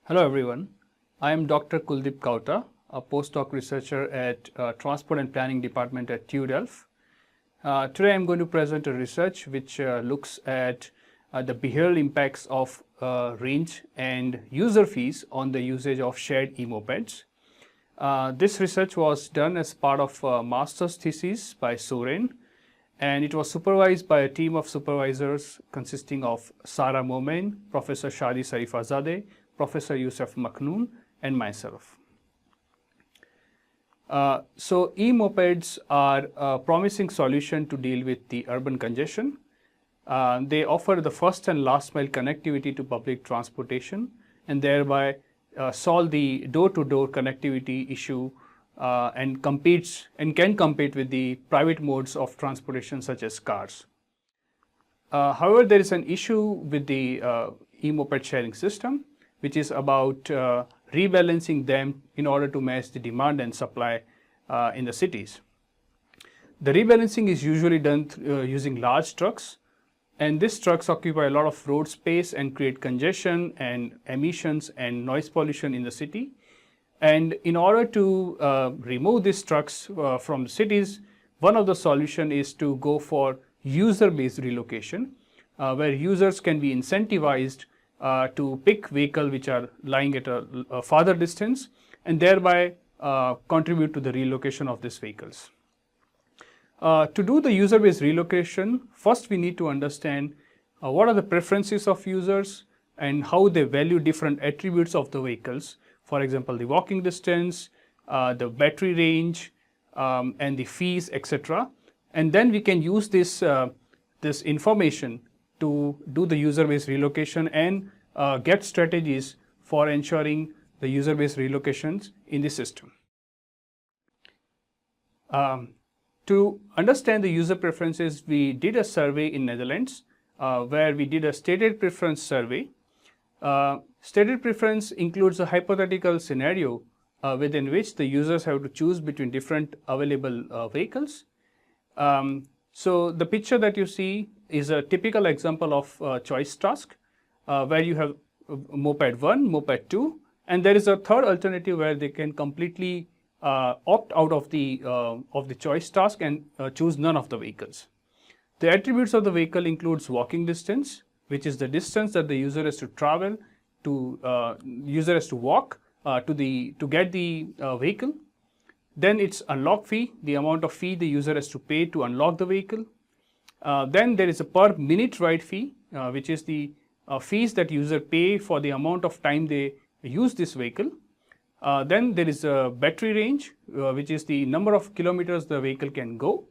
Hello everyone, I am Dr. Kuldeep Kavta, a postdoc researcher at Transport and Planning Department at TU Delft. Today I am going to present a research which looks at the behavioral impacts of range and user fees on the usage of shared e-mopeds. This research was done as part of a master's thesis by Soren, and it was supervised by a team of supervisors consisting of Sarah Momain, Professor Shadi Sarifazadeh, Professor Youssef Makhnoon, and myself. So e-mopeds are a promising solution to deal with the urban congestion. They offer the first and last mile connectivity to public transportation and thereby solve the door-to-door connectivity issue and can compete with the private modes of transportation such as cars. However, there is an issue with the e-moped sharing system, which is about rebalancing them in order to match the demand and supply in the cities. The rebalancing is usually done using large trucks, and these trucks occupy a lot of road space and create congestion and emissions and noise pollution in the city. And in order to remove these trucks from the cities, one of the solutions is to go for user-based relocation, where users can be incentivized to pick vehicles which are lying at a farther distance and thereby contribute to the relocation of these vehicles. To do the user-based relocation, first we need to understand what are the preferences of users and how they value different attributes of the vehicles. For example, the walking distance, the battery range, and the fees, etc. And then we can use this information to do the user-based relocation and get strategies for ensuring the user-based relocations in the system. To understand the user preferences, we did a survey in Netherlands where we did a stated preference survey. Stated preference includes a hypothetical scenario within which the users have to choose between different available vehicles. So the picture that you see is a typical example of choice task where you have moped 1, moped 2, and there is a third alternative where they can completely opt out of the choice task and choose none of the vehicles. The attributes of the vehicle includes walking distance, which is the distance that the user has to travel to walk to get the vehicle. Then it's unlock fee, the amount of fee the user has to pay to unlock the vehicle. Then there is a per minute ride fee, which is the fees that user pay for the amount of time they use this vehicle. Then there is a battery range, which is the number of kilometers the vehicle can go.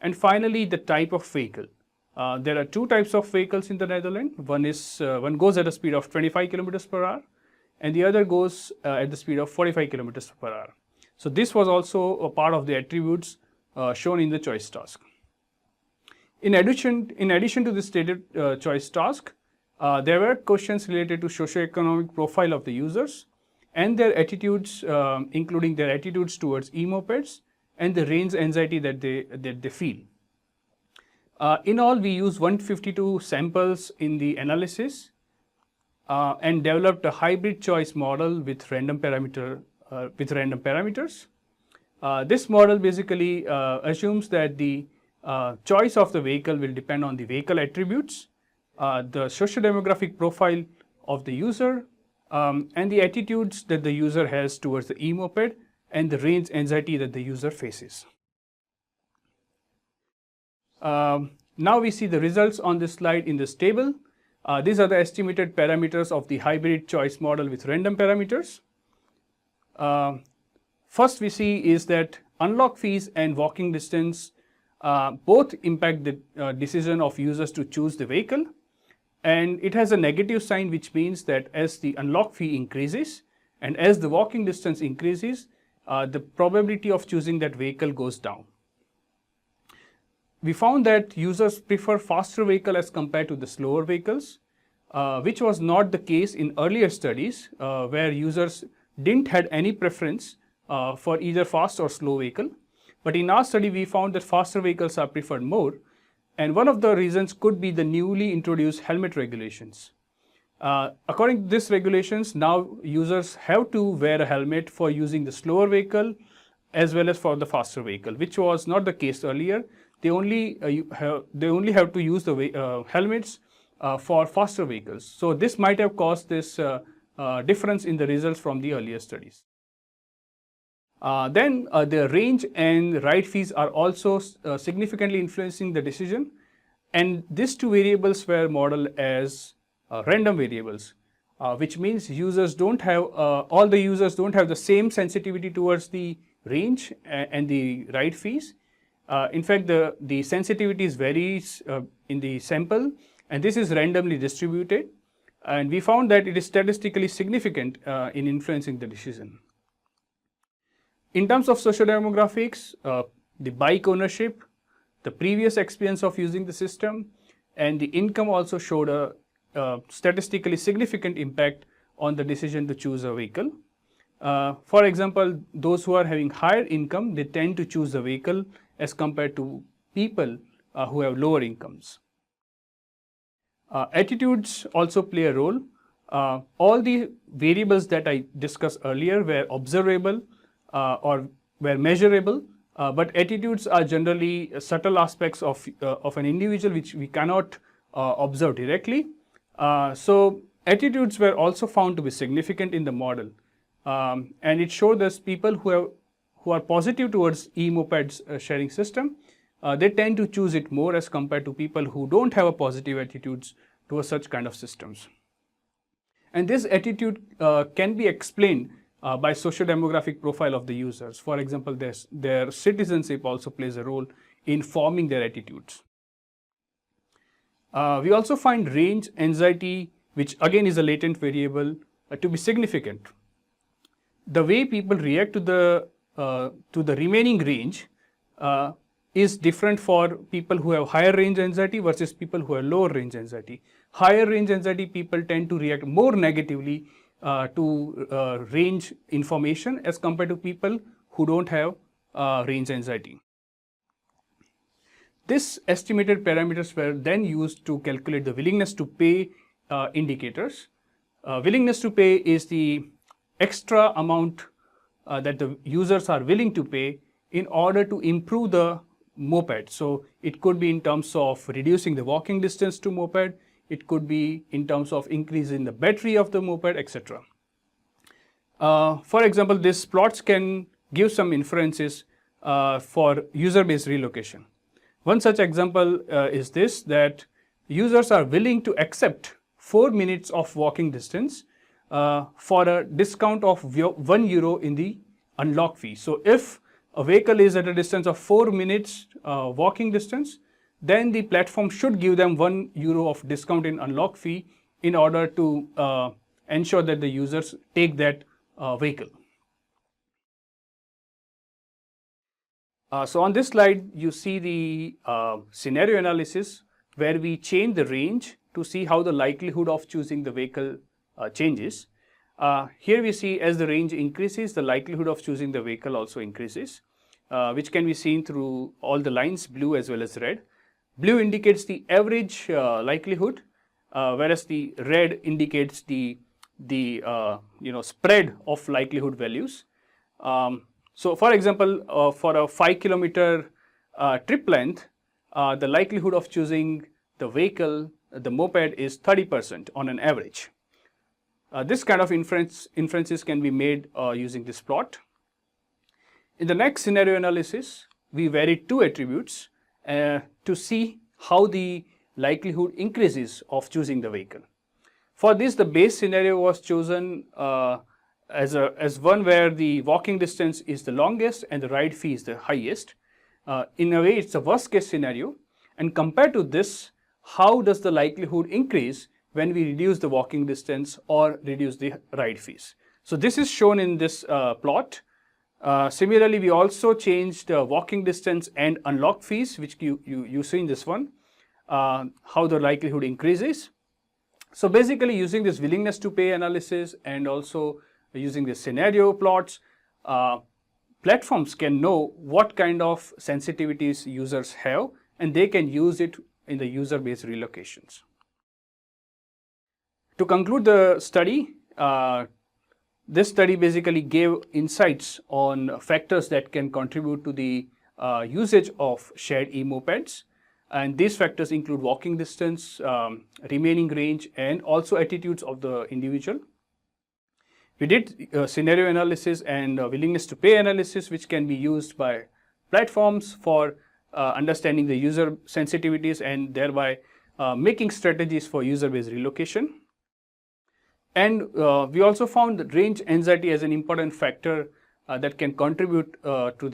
And finally, the type of vehicle. There are two types of vehicles in the Netherlands. One goes at a speed of 25 kilometers per hour, and the other goes at the speed of 45 kilometers per hour. So this was also a part of the attributes shown in the choice task. In addition to the stated choice task, there were questions related to socioeconomic profile of the users and their attitudes, including their attitudes towards e-mopeds and the range anxiety that they feel. In all, we used 152 samples in the analysis and developed a hybrid choice model with random parameters. This model basically assumes that the choice of the vehicle will depend on the vehicle attributes, the socio-demographic profile of the user, and the attitudes that the user has towards the e-moped and the range anxiety that the user faces. Now we see the results on this slide in this table. These are the estimated parameters of the hybrid choice model with random parameters. First we see is that unlock fees and walking distance both impact the decision of users to choose the vehicle, and it has a negative sign, which means that as the unlock fee increases and as the walking distance increases, the probability of choosing that vehicle goes down. We found that users prefer faster vehicle as compared to the slower vehicles, which was not the case in earlier studies where users didn't had any preference for either fast or slow vehicle. But in our study, we found that faster vehicles are preferred more, and one of the reasons could be the newly introduced helmet regulations. According to these regulations, now users have to wear a helmet for using the slower vehicle as well as for the faster vehicle, which was not the case earlier. They only have to use the helmets for faster vehicles. So this might have caused this difference in the results from the earlier studies. Then the range and ride fees are also significantly influencing the decision, and these two variables were modeled as random variables, which means users don't have all the users don't have the same sensitivity towards the range and the ride fees. In fact, the sensitivities varies in the sample, and this is randomly distributed, and we found that it is statistically significant in influencing the decision. In terms of sociodemographics, the bike ownership, the previous experience of using the system, and the income also showed a statistically significant impact on the decision to choose a vehicle. For example, those who are having higher income, they tend to choose a vehicle as compared to people who have lower incomes. Attitudes also play a role. All the variables that I discussed earlier were observable or were measurable, but attitudes are generally subtle aspects of an individual which we cannot observe directly. So attitudes were also found to be significant in the model, and it showed us people who are positive towards e-mopeds sharing system, they tend to choose it more as compared to people who don't have a positive attitudes towards such kind of systems. And this attitude can be explained by socio-demographic profile of the users. For example, their citizenship also plays a role in forming their attitudes. We also find range anxiety, which again is a latent variable, to be significant. The way people react to the remaining range is different for people who have higher range anxiety versus people who have lower range anxiety. Higher range anxiety people tend to react more negatively to range information as compared to people who don't have range anxiety. This estimated parameters were then used to calculate the willingness to pay indicators. Willingness to pay is the extra amount that the users are willing to pay in order to improve the moped. So it could be in terms of reducing the walking distance to moped, it could be in terms of increasing the battery of the moped, etc. For example, these plots can give some inferences for user-based relocation. One such example is this, that users are willing to accept 4 minutes of walking distance for a discount of €1 in the unlock fee. So if a vehicle is at a distance of 4 minutes walking distance, then the platform should give them €1 of discount in unlock fee in order to ensure that the users take that vehicle. So on this slide, you see the scenario analysis where we change the range to see how the likelihood of choosing the vehicle changes. Here we see as the range increases, the likelihood of choosing the vehicle also increases, which can be seen through all the lines, blue as well as red. Blue indicates the average likelihood, whereas the red indicates the spread of likelihood values. So for example, for a 5 kilometer trip length, the likelihood of choosing the vehicle, the moped, is 30% on an average. This kind of inferences can be made using this plot. In the next scenario analysis, we varied 2 attributes to see how the likelihood increases of choosing the vehicle. For this, the base scenario was chosen as one where the walking distance is the longest and the ride fee is the highest. In a way, it's a worst case scenario, and compared to this, how does the likelihood increase when we reduce the walking distance or reduce the ride fees? So this is shown in this plot. Similarly, we also changed walking distance and unlock fees, which you see in this one, how the likelihood increases. So basically, using this willingness to pay analysis and also using the scenario plots, platforms can know what kind of sensitivities users have, and they can use it in the user-based relocations. To conclude the study, this study basically gave insights on factors that can contribute to the usage of shared e-mopeds, and these factors include walking distance, remaining range, and also attitudes of the individual. We did scenario analysis and willingness to pay analysis, which can be used by platforms for understanding the user sensitivities and thereby making strategies for user-based relocation. And we also found that range anxiety as an important factor that can contribute to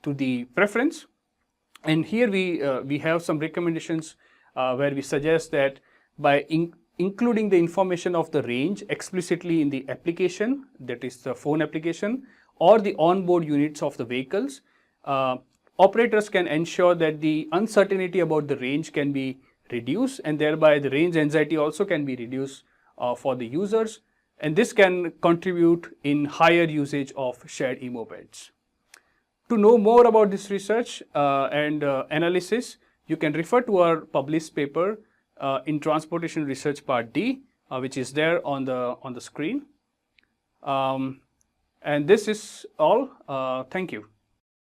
the preference. And here we have some recommendations where we suggest that by including the information of the range explicitly in the application, that is the phone application, or the onboard units of the vehicles, operators can ensure that the uncertainty about the range can be reduced, and thereby the range anxiety also can be reduced for the users, and this can contribute in higher usage of shared e-mopeds. To know more about this research and analysis, you can refer to our published paper in Transportation Research Part D, which is there on the screen. And this is all. Thank you.